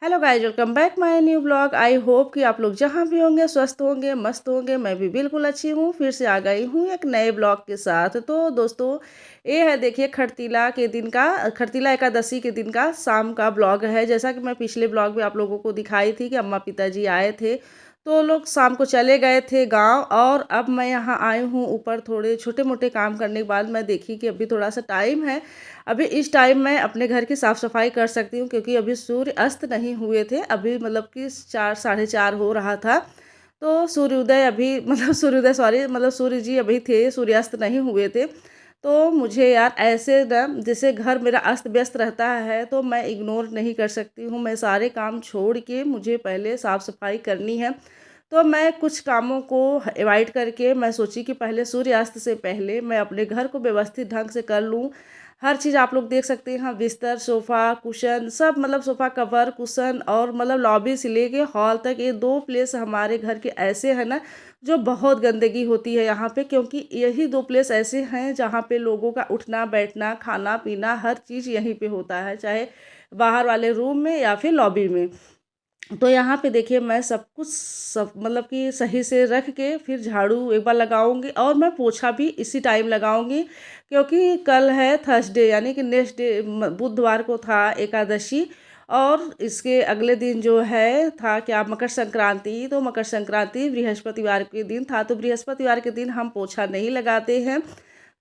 Hello guys, welcome back my new blog. I hope कि आप लोग जहाँ भी होंगे स्वस्थ होंगे, मस्त होंगे। मैं भी बिल्कुल अच्छी हूँ। फिर से आ गई हूँ एक नए ब्लॉग के साथ। तो दोस्तों, ये है देखिए खरतीला एकादशी के दिन का शाम का ब्लॉग है। जैसा कि मैं पिछले ब्लॉग में आप लोगों को दिखाई थी कि अम्मा पिताजी आए थे, तो लोग शाम को चले गए थे गांव। और अब मैं यहाँ आई हूँ ऊपर, थोड़े छोटे मोटे काम करने के बाद मैं देखी कि अभी थोड़ा सा टाइम है। अभी इस टाइम मैं अपने घर की साफ़ सफाई कर सकती हूँ, क्योंकि अभी सूर्य अस्त नहीं हुए थे। अभी मतलब कि 4 साढ़े 4 हो रहा था। तो सूर्योदय अभी मतलब सूर्योदय सॉरी मतलब सूर्य जी अभी थे, सूर्यास्त नहीं हुए थे। तो मुझे यार ऐसे ना, जैसे घर मेरा अस्त व्यस्त रहता है तो मैं इग्नोर नहीं कर सकती हूँ। मैं सारे काम छोड़ के मुझे पहले साफ़ सफाई करनी है। तो मैं कुछ कामों को अवॉइड करके मैं सोची कि पहले सूर्यास्त से पहले मैं अपने घर को व्यवस्थित ढंग से कर लूँ। हर चीज़ आप लोग देख सकते हैं, हाँ, बिस्तर, सोफ़ा, कुशन सब, मतलब सोफ़ा कवर, कुशन, और मतलब लॉबी से लेके हॉल तक, ये 2 प्लेस हमारे घर के ऐसे हैं ना, जो बहुत गंदगी होती है यहाँ पे। क्योंकि यही 2 प्लेस ऐसे हैं जहाँ पे लोगों का उठना बैठना खाना पीना हर चीज़ यहीं पे होता है, चाहे बाहर वाले रूम में या फिर लॉबी में। तो यहाँ पे देखिए मैं सब कुछ सब मतलब कि सही से रख के फिर झाड़ू एक बार लगाऊंगी, और मैं पोछा भी इसी टाइम लगाऊंगी। क्योंकि कल है थर्सडे, यानी कि नेक्स्ट डे बुधवार को था एकादशी। और इसके अगले दिन जो है था क्या, मकर संक्रांति। तो मकर संक्रांति बृहस्पतिवार के दिन था, तो बृहस्पतिवार के दिन हम पोछा नहीं लगाते हैं।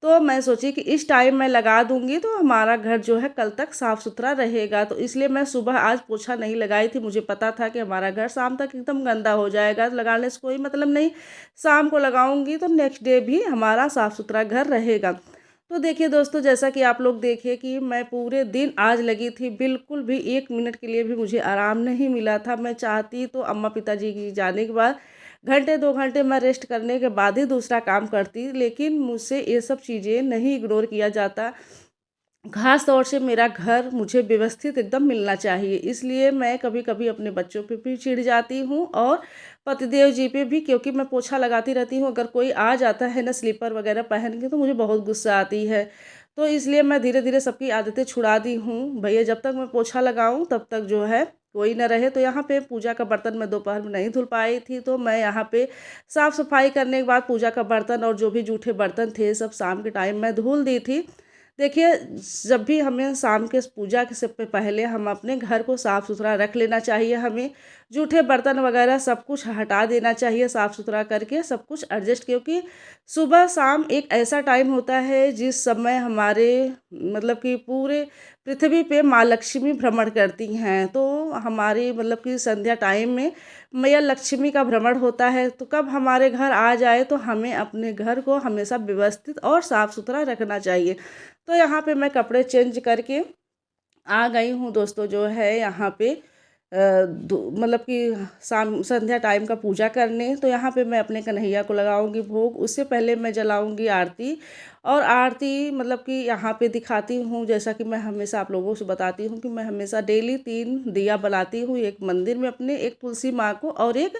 तो मैं सोची कि इस टाइम मैं लगा दूंगी तो हमारा घर जो है कल तक साफ़ सुथरा रहेगा। तो इसलिए मैं सुबह आज पोछा नहीं लगाई थी। मुझे पता था कि हमारा घर शाम तक एकदम गंदा हो जाएगा, तो लगाने से कोई मतलब नहीं। शाम को लगाऊंगी तो नेक्स्ट डे भी हमारा साफ़ सुथरा घर रहेगा। तो देखिए दोस्तों, जैसा कि आप लोग देखिए कि मैं पूरे दिन आज लगी थी, बिल्कुल भी 1 मिनट के लिए भी मुझे आराम नहीं मिला था। मैं चाहती तो अम्मा पिताजी की जाने के बाद घंटे 2 घंटे मैं रेस्ट करने के बाद ही दूसरा काम करती, लेकिन मुझसे ये सब चीज़ें नहीं इग्नोर किया जाता। खास तौर से मेरा घर मुझे व्यवस्थित एकदम मिलना चाहिए, इसलिए मैं कभी कभी अपने बच्चों पे भी चिढ़ जाती हूँ, और पतिदेव जी पे भी। क्योंकि मैं पोछा लगाती रहती हूँ, अगर कोई आ जाता है ना स्लीपर वगैरह पहन के, तो मुझे बहुत गुस्सा आती है। तो इसलिए मैं धीरे धीरे सबकी आदतें छुड़ा दी हूँ। भैया जब तक मैं पोछा लगाऊँ तब तक जो है कोई ना रहे। तो यहाँ पे पूजा का बर्तन मैं दोपहर में नहीं धुल पाई थी, तो मैं यहाँ पे साफ़ सफाई करने के बाद पूजा का बर्तन और जो भी जूठे बर्तन थे सब शाम के टाइम मैं धुल दी थी। देखिए, जब भी हमें शाम के पूजा के से पहले हम अपने घर को साफ़ सुथरा रख लेना चाहिए। हमें जूठे बर्तन वगैरह सब कुछ हटा देना चाहिए, साफ़ सुथरा करके सब कुछ एडजस्ट। क्योंकि सुबह शाम एक ऐसा टाइम होता है जिस समय हमारे मतलब कि पूरे पृथ्वी पे माँ लक्ष्मी भ्रमण करती हैं। तो हमारी मतलब कि संध्या टाइम में मैया लक्ष्मी का भ्रमण होता है। तो कब हमारे घर आ जाए तो हमें अपने घर को हमेशा व्यवस्थित और साफ़ सुथरा रखना चाहिए। तो यहाँ पे मैं कपड़े चेंज करके आ गई हूँ दोस्तों, जो है यहाँ पे मतलब कि शाम संध्या टाइम का पूजा करने। तो यहाँ पे मैं अपने कन्हैया को लगाऊंगी भोग, उससे पहले मैं जलाऊंगी आरती। और आरती मतलब कि यहाँ पे दिखाती हूँ, जैसा कि मैं हमेशा आप लोगों से बताती हूँ कि मैं हमेशा डेली 3 दिया बनाती हूँ, एक मंदिर में अपने, एक तुलसी माँ को, और एक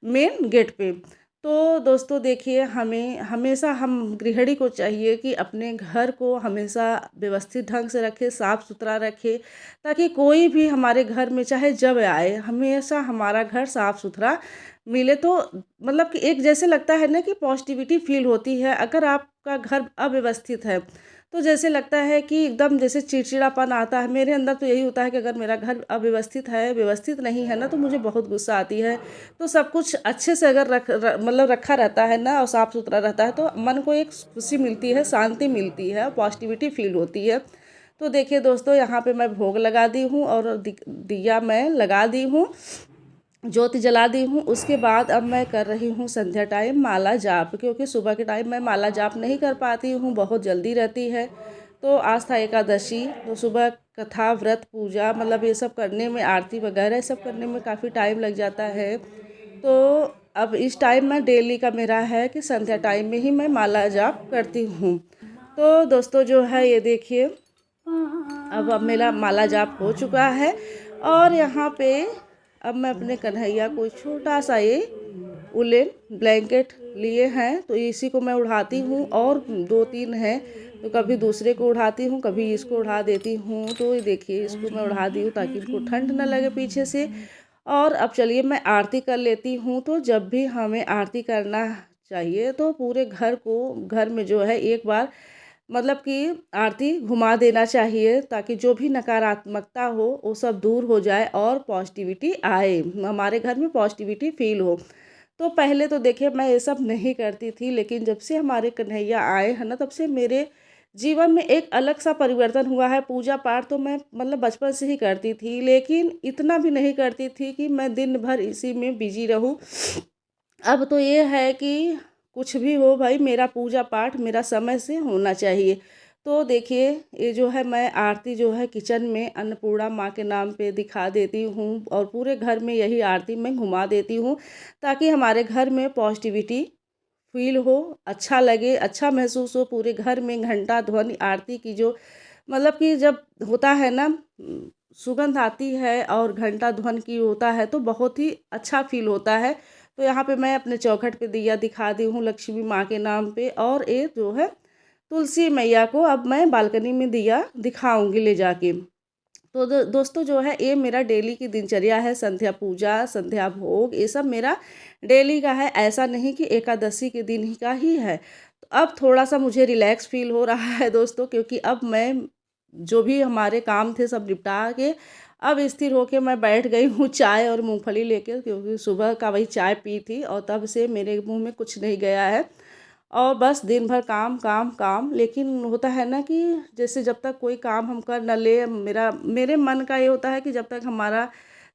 मेन गेट पे। तो दोस्तों देखिए, हमें हमेशा हम गृहिणी को चाहिए कि अपने घर को हमेशा व्यवस्थित ढंग से रखे, साफ़ सुथरा रखे, ताकि कोई भी हमारे घर में चाहे जब आए हमेशा हमारा घर साफ़ सुथरा मिले। तो मतलब कि एक जैसे लगता है ना कि पॉजिटिविटी फील होती है। अगर आपका घर अव्यवस्थित है तो जैसे लगता है कि एकदम जैसे चिड़चिड़ापन आता है। मेरे अंदर तो यही होता है कि अगर मेरा घर अव्यवस्थित है, व्यवस्थित नहीं है ना, तो मुझे बहुत गुस्सा आती है। तो सब कुछ अच्छे से अगर मतलब रखा रहता है ना, और साफ़ सुथरा रहता है, तो मन को एक खुशी मिलती है, शांति मिलती है, पॉजिटिविटी फील होती है। तो देखिए दोस्तों, यहाँ पे मैं भोग लगा दी हूँ, और दिया मैं लगा दी हूँ, ज्योति जला दी हूँ। उसके बाद अब मैं कर रही हूँ संध्या टाइम माला जाप, क्योंकि सुबह के टाइम मैं माला जाप नहीं कर पाती हूँ, बहुत जल्दी रहती है। तो आज था एकादशी, तो सुबह कथा व्रत पूजा मतलब ये सब करने में, आरती वगैरह सब करने में काफ़ी टाइम लग जाता है। तो अब इस टाइम मैं डेली का मेरा है कि संध्या टाइम में ही मैं माला जाप करती हूँ। तो दोस्तों जो है ये देखिए, अब मेरा माला जाप हो चुका है। और यहाँ पे अब मैं अपने कन्हैया को छोटा सा ये उलेन ब्लैंकेट लिए हैं, तो इसी को मैं उड़ाती हूँ, और 2-3 हैं तो कभी दूसरे को उठाती हूँ, कभी इसको उठा देती हूँ। तो ये देखिए इसको मैं उठा दी हूँ ताकि इनको ठंड ना लगे पीछे से। और अब चलिए मैं आरती कर लेती हूँ। तो जब भी हमें आरती करना चाहिए तो पूरे घर में जो है एक बार मतलब कि आरती घुमा देना चाहिए, ताकि जो भी नकारात्मकता हो वो सब दूर हो जाए और पॉजिटिविटी आए, हमारे घर में पॉजिटिविटी फील हो। तो पहले तो देखिए मैं ये सब नहीं करती थी, लेकिन जब से हमारे कन्हैया आए हैं ना, तब से मेरे जीवन में एक अलग सा परिवर्तन हुआ है। पूजा पाठ तो मैं मतलब बचपन से ही करती थी, लेकिन इतना भी नहीं करती थी कि मैं दिन भर इसी में बिजी रहूं। अब तो ये है कि कुछ भी हो भाई, मेरा पूजा पाठ मेरा समय से होना चाहिए। तो देखिए ये जो है मैं आरती जो है किचन में अन्नपूर्णा माँ के नाम पे दिखा देती हूँ, और पूरे घर में यही आरती मैं घुमा देती हूँ, ताकि हमारे घर में पॉजिटिविटी फील हो, अच्छा लगे, अच्छा महसूस हो। पूरे घर में घंटा ध्वनि आरती की जो मतलब कि जब होता है ना, सुगंध आती है और घंटा ध्वनि की होता है तो बहुत ही अच्छा फील होता है। तो यहाँ पे मैं अपने चौखट पे दिया दिखा दी हूँ लक्ष्मी माँ के नाम पे, और ये जो है तुलसी मैया को अब मैं बालकनी में दिया दिखाऊंगी ले जाके। तो दोस्तों जो है ये मेरा डेली की दिनचर्या है। संध्या पूजा, संध्या भोग, ये सब मेरा डेली का है, ऐसा नहीं कि एकादशी के दिन ही का ही है। तो अब थोड़ा सा मुझे रिलैक्स फील हो रहा है दोस्तों, क्योंकि अब मैं जो भी हमारे काम थे सब निपटा के अब स्थिर होके मैं बैठ गई हूँ चाय और मूंगफली लेके, क्योंकि सुबह का वही चाय पी थी और तब से मेरे मुंह में कुछ नहीं गया है। और बस दिन भर काम काम काम। लेकिन होता है ना कि जैसे जब तक कोई काम हम कर न ले, मेरे मन का ये होता है कि जब तक हमारा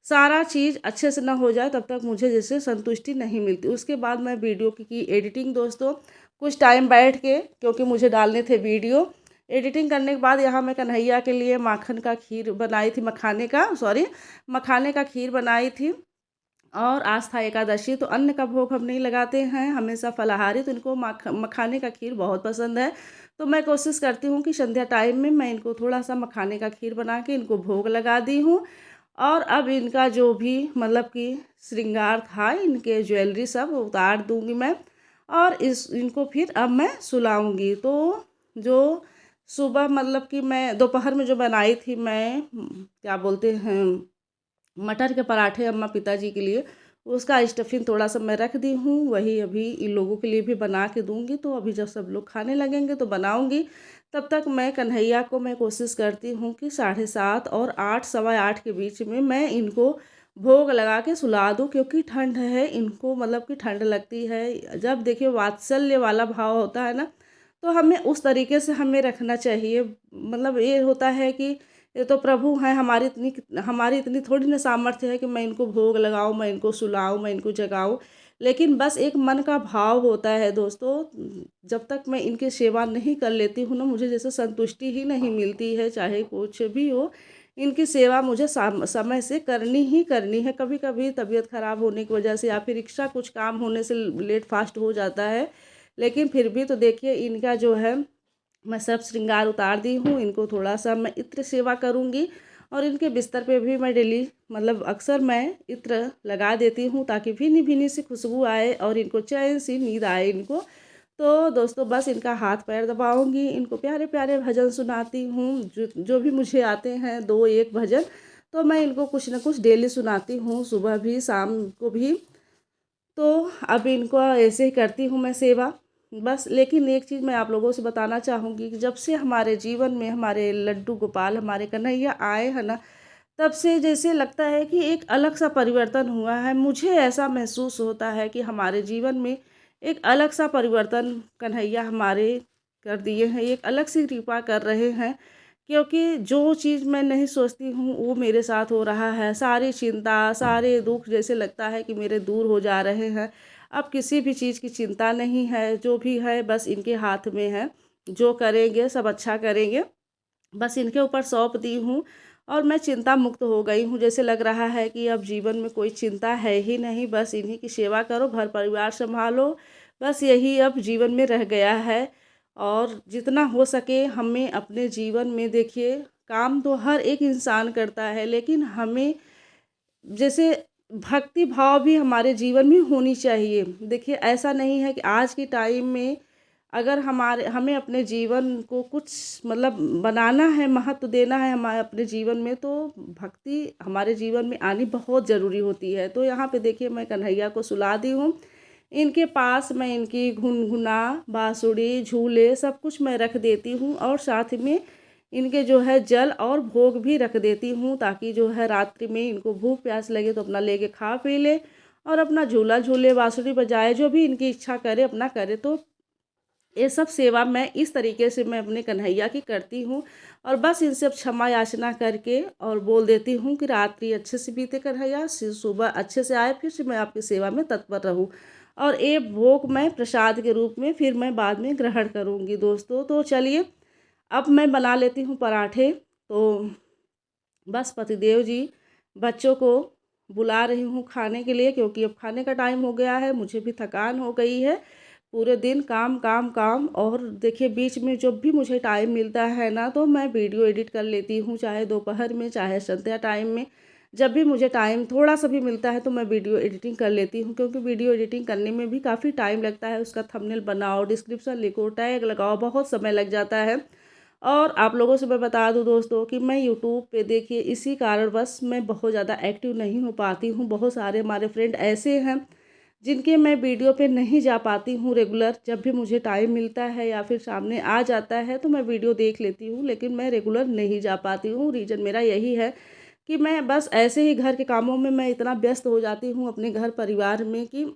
सारा चीज़ अच्छे से ना हो जाए तब तक मुझे जैसे संतुष्टि नहीं मिलती। उसके बाद मैं वीडियो की एडिटिंग दोस्तों कुछ टाइम बैठ के, क्योंकि मुझे डालने थे वीडियो, एडिटिंग करने के बाद यहाँ मैं कन्हैया के लिए माखन का खीर बनाई थी, मखाने का खीर बनाई थी। और आज था एकादशी, तो अन्न का भोग हम नहीं लगाते हैं, हमेशा फलाहारी। तो इनको मखाने का खीर बहुत पसंद है। तो मैं कोशिश करती हूँ कि संध्या टाइम में मैं इनको थोड़ा सा मखाने का खीर बना के इनको भोग लगा दी हूँ। और अब इनका जो भी मतलब कि श्रृंगार था, इनके ज्वेलरी सब उतार दूंगी मैं, और इनको फिर अब मैं सुलाऊंगी। तो जो सुबह मतलब कि मैं दोपहर में जो बनाई थी मैं क्या बोलते हैं मटर के पराठे अम्मा पिताजी के लिए, उसका स्टफिंग थोड़ा सा मैं रख दी हूँ, वही अभी इन लोगों के लिए भी बना के दूंगी। तो अभी जब सब लोग खाने लगेंगे तो बनाऊंगी। तब तक मैं कन्हैया को मैं कोशिश करती हूँ कि 7:30 और 8, सवा 8 के बीच में मैं इनको भोग लगा के सुला दूँ, क्योंकि ठंड है, इनको मतलब कि ठंड लगती है। जब देखिए वात्सल्य वाला भाव होता है ना, तो हमें उस तरीके से हमें रखना चाहिए। मतलब ये होता है कि ये तो प्रभु हैं, हमारी इतनी थोड़ी ना सामर्थ्य है कि मैं इनको भोग लगाऊं, मैं इनको सुलाऊं, मैं इनको जगाऊं। लेकिन बस एक मन का भाव होता है दोस्तों। जब तक मैं इनकी सेवा नहीं कर लेती हूँ ना, मुझे जैसे संतुष्टि ही नहीं मिलती है, चाहे कुछ भी हो। इनकी सेवा मुझे समय से करनी ही करनी है। कभी कभी तबीयत खराब होने की वजह से या फिर एक्स्ट्रा कुछ काम होने से लेट फास्ट हो जाता है, लेकिन फिर भी तो देखिए इनका जो है मैं सब श्रृंगार उतार दी हूँ। इनको थोड़ा सा मैं इत्र सेवा करूँगी, और इनके बिस्तर पे भी मैं डेली मतलब अक्सर मैं इत्र लगा देती हूँ, ताकि भीनी भीनी सी खुशबू आए और इनको चैन सी नींद आए इनको। तो दोस्तों बस इनका हाथ पैर दबाऊंगी, इनको प्यारे प्यारे भजन सुनाती हूँ, जो भी मुझे आते हैं 2-1 भजन, तो मैं इनको कुछ ना कुछ डेली सुनाती हूँ, सुबह भी शाम को भी। तो अब इनको ऐसे ही करती हूँ मैं सेवा बस। लेकिन एक चीज़ मैं आप लोगों से बताना चाहूँगी कि जब से हमारे जीवन में हमारे लड्डू गोपाल, हमारे कन्हैया आए हैं ना, तब से जैसे लगता है कि एक अलग सा परिवर्तन हुआ है। मुझे ऐसा महसूस होता है कि हमारे जीवन में एक अलग सा परिवर्तन कन्हैया हमारे कर दिए हैं, एक अलग सी कृपा कर रहे हैं। क्योंकि जो चीज़ मैं नहीं सोचती हूँ वो मेरे साथ हो रहा है। सारी चिंता, सारे दुख जैसे लगता है कि मेरे दूर हो जा रहे हैं। अब किसी भी चीज़ की चिंता नहीं है, जो भी है बस इनके हाथ में है। जो करेंगे सब अच्छा करेंगे, बस इनके ऊपर सौंप दी हूँ, और मैं चिंता मुक्त हो गई हूँ। जैसे लग रहा है कि अब जीवन में कोई चिंता है ही नहीं, बस इन्हीं की सेवा करो, घर परिवार संभालो, बस यही अब जीवन में रह गया है। और जितना हो सके हमें अपने जीवन में देखिए, काम तो हर एक इंसान करता है, लेकिन हमें जैसे भक्ति भाव भी हमारे जीवन में होनी चाहिए। देखिए ऐसा नहीं है कि आज के टाइम में अगर हमें अपने जीवन को कुछ मतलब बनाना है, महत्व देना है हमारे अपने जीवन में, तो भक्ति हमारे जीवन में आनी बहुत ज़रूरी होती है। तो यहाँ पे देखिए मैं कन्हैया को सुला दी हूँ। इनके पास मैं इनकी गुनगुना, बांसुरी, झूले सब कुछ मैं रख देती हूँ और साथ में इनके जो है जल और भोग भी रख देती हूँ, ताकि जो है रात्रि में इनको भूख प्यास लगे तो अपना लेके खा पी ले और अपना झूला झूले, बांसुरी बजाए, जो भी इनकी इच्छा करे अपना करे। तो ये सब सेवा मैं इस तरीके से मैं अपने कन्हैया की करती हूँ और बस इनसे अब क्षमा याचना करके और बोल देती हूँ कि रात्रि अच्छे से बीते कन्हैया, सुबह अच्छे से आए, फिर से मैं आपकी सेवा में तत्पर रहूँ। और ये भोग मैं प्रसाद के रूप में फिर मैं बाद में ग्रहण करूँगी दोस्तों। तो चलिए अब मैं बना लेती हूँ पराठे। तो बस पतिदेव जी बच्चों को बुला रही हूँ खाने के लिए, क्योंकि अब खाने का टाइम हो गया है, मुझे भी थकान हो गई है, पूरे दिन काम काम काम। और देखिए बीच में जब भी मुझे टाइम मिलता है ना, तो मैं वीडियो एडिट कर लेती हूँ, चाहे दोपहर में चाहे संध्या टाइम में। जब भी मुझे टाइम थोड़ा सा भी मिलता है तो मैं वीडियो एडिटिंग कर लेती हूँ, क्योंकि वीडियो एडिटिंग करने में भी काफ़ी टाइम लगता है। उसका थंबनेल बनाओ, डिस्क्रिप्शन लिखो, टैग लगाओ, बहुत समय लग जाता है। और आप लोगों से मैं बता दूं दोस्तों कि मैं यूट्यूब पे देखिए इसी कारणवश मैं बहुत ज़्यादा एक्टिव नहीं हो पाती हूँ। बहुत सारे हमारे फ्रेंड ऐसे हैं जिनके मैं वीडियो पे नहीं जा पाती हूँ रेगुलर। जब भी मुझे टाइम मिलता है या फिर सामने आ जाता है तो मैं वीडियो देख लेती हूँ, लेकिन मैं रेगुलर नहीं जा पाती हूँ। रीज़न मेरा यही है कि मैं बस ऐसे ही घर के कामों में मैं इतना व्यस्त हो जाती हूँ अपने घर परिवार में कि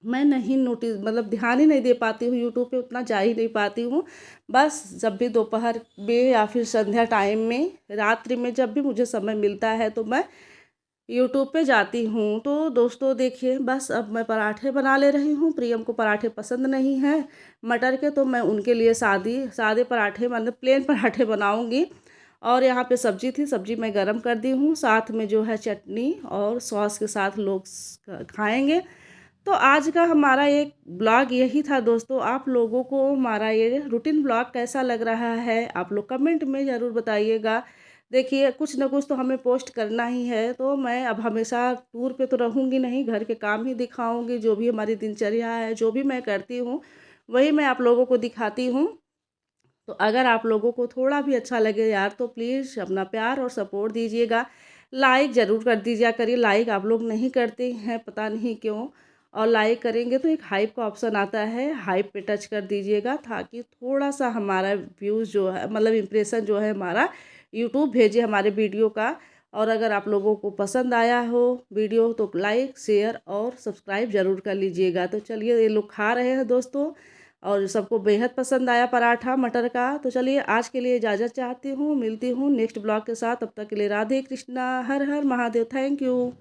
मैं नहीं नोटिस मतलब ध्यान ही नहीं दे पाती हूँ, यूट्यूब पे उतना जा ही नहीं पाती हूँ। बस जब भी दोपहर में या फिर संध्या टाइम में, रात्रि में, जब भी मुझे समय मिलता है तो मैं यूट्यूब पे जाती हूँ। तो दोस्तों देखिए बस अब मैं पराठे बना ले रही हूँ। प्रियम को पराठे पसंद नहीं हैं मटर के, तो मैं उनके लिए सादे पराठे मतलब प्लेन पराठे बनाऊँगी। और यहाँ पे सब्जी थी, सब्जी मैं गरम कर दी हूँ, साथ में जो है चटनी और सॉस के साथ लोग खाएंगे। तो आज का हमारा एक ब्लॉग यही था दोस्तों। आप लोगों को हमारा ये रूटीन ब्लॉग कैसा लग रहा है, आप लोग कमेंट में ज़रूर बताइएगा। देखिए कुछ ना कुछ तो हमें पोस्ट करना ही है, तो मैं अब हमेशा टूर पे तो रहूँगी नहीं, घर के काम ही दिखाऊंगी। जो भी हमारी दिनचर्या है, जो भी मैं करती हूँ, वही मैं आप लोगों को दिखाती हूँ। तो अगर आप लोगों को थोड़ा भी अच्छा लगे यार, तो प्लीज़ अपना प्यार और सपोर्ट दीजिएगा, लाइक ज़रूर कर दीजिए करिए। लाइक आप लोग नहीं करते हैं, पता नहीं क्यों। और लाइक करेंगे तो एक हाइप का ऑप्शन आता है, हाइप पे टच कर दीजिएगा, ताकि थोड़ा सा हमारा व्यूज़ जो है मतलब इम्प्रेशन जो है हमारा यूट्यूब भेजे हमारे वीडियो का। और अगर आप लोगों को पसंद आया हो वीडियो तो लाइक शेयर और सब्सक्राइब ज़रूर कर लीजिएगा। तो चलिए ये लोग खा रहे हैं दोस्तों, और सबको बेहद पसंद आया पराठा मटर का। तो चलिए आज के लिए इजाज़त चाहती हूँ, मिलती हूँ नेक्स्ट ब्लॉग के साथ। तब तक के लिए राधे कृष्णा, हर हर महादेव, थैंक यू।